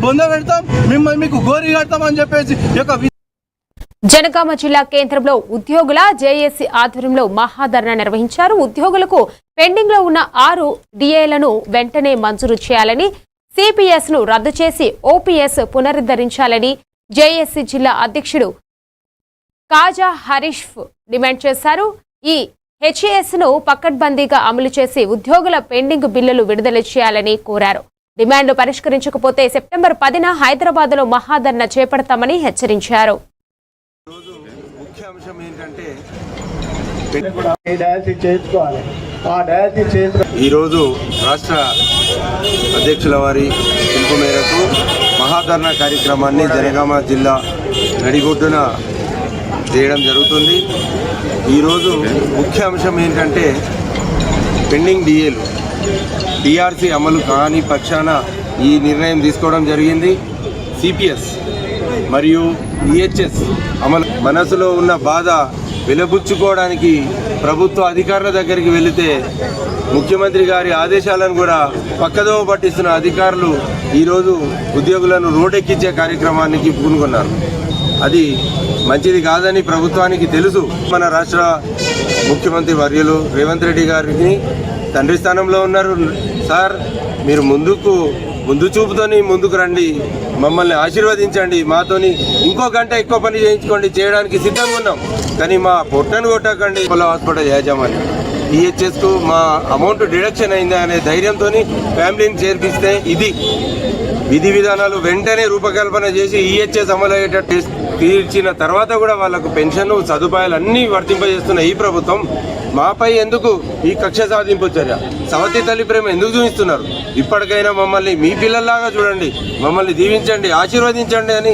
బొంద పెడతాం, మీకు గోరి కడతామని చెప్పేసి జనగామ జిల్లా కేంద్రంలో ఉద్యోగుల జేఏసీ ఆధ్వర్యంలో మహాధర్నా నిర్వహించారు. ఉద్యోగులకు పెండింగ్ లో ఉన్న 6 డిఏలను వెంటనే మంజూరు చేయాలని, సిపిఎస్ ను రద్దు చేసి ఓపీఎస్ పునరుద్ధరించాలని జేఏసీ జిల్లా అధ్యక్షుడు కాజా హరీష్ డిమాండ్ చేశారు. ఈ హెచ్ఏఎస్ ను పకడ్బందీగా అమలు చేసి ఉద్యోగుల పెండింగ్ బిల్లులు విడుదల చేయాలని కోరారు. డిమాండ్లు పరిష్కరించకపోతే సెప్టెంబర్ 10న హైదరాబాద్ లో మహాధర్నా చేపడతామని హెచ్చరించారు. ముఖ్య అంశం ఏంటంటే ఈరోజు రాష్ట్ర అధ్యక్షుల వారి పిలుపు మేరకు మహాధర్నా కార్యక్రమాన్ని జనగామ జిల్లా నడిగొడ్డున చేయడం జరుగుతుంది. ఈరోజు ముఖ్య అంశం ఏంటంటే పెండింగ్ డిఏలు డిఆర్సీ అమలు కాని పక్షాన ఈ నిర్ణయం తీసుకోవడం జరిగింది. సిపిఎస్ మరియు ఈహెచ్ఎస్ అమలు మనసులో ఉన్న బాధ వెలబుచ్చుకోవడానికి ప్రభుత్వ అధికారుల దగ్గరికి వెళితే ముఖ్యమంత్రి గారి ఆదేశాలను కూడా పక్కదోవ పట్టిస్తున్న అధికారులు ఈరోజు ఉద్యోగులను రోడ్డెక్కించే కార్యక్రమానికి పూనుకున్నారు. అది మంచిది కాదని ప్రభుత్వానికి తెలుసు. మన రాష్ట్ర ముఖ్యమంత్రి వర్యులు రేవంత్ రెడ్డి గారికి తండ్రి స్థానంలో ఉన్నారు. సార్, మీరు ముందు చూపుతోని ముందుకు రండి, మమ్మల్ని ఆశీర్వదించండి, మాతోని ఇంకో గంట ఎక్కువ పని చేయించుకోండి, చేయడానికి సిద్ధంగా ఉన్నాం, కానీ మా పొట్టను కొట్టకండి. హాస్పిటల్ యాజమాన్యం ఈహెచ్ఎస్కు మా అమౌంట్ డిడక్షన్ అయిందా అనే ధైర్యంతో ఫ్యామిలీని చేర్పిస్తే ఇది విధి విధానాలు వెంటనే రూపకల్పన చేసి ఈహెచ్ఎస్ అమలు అయ్యేటట్టు తీర్చిన తర్వాత కూడా వాళ్ళకు పెన్షన్ సదుపాయాలు అన్నీ వర్తింపజేస్తున్న ఈ ప్రభుత్వం మాపై ఎందుకు ఈ కక్ష సాధింపు చర్య, సవతి తల్లి ప్రేమ ఎందుకు చూపిస్తున్నారు? ఇప్పటికైనా మమ్మల్ని మీ పిల్లల్లాగా చూడండి, మమ్మల్ని దీవించండి, ఆశీర్వదించండి అని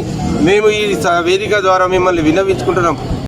మేము ఈ వేదిక ద్వారా మిమ్మల్ని విన్నవించుకుంటున్నాం.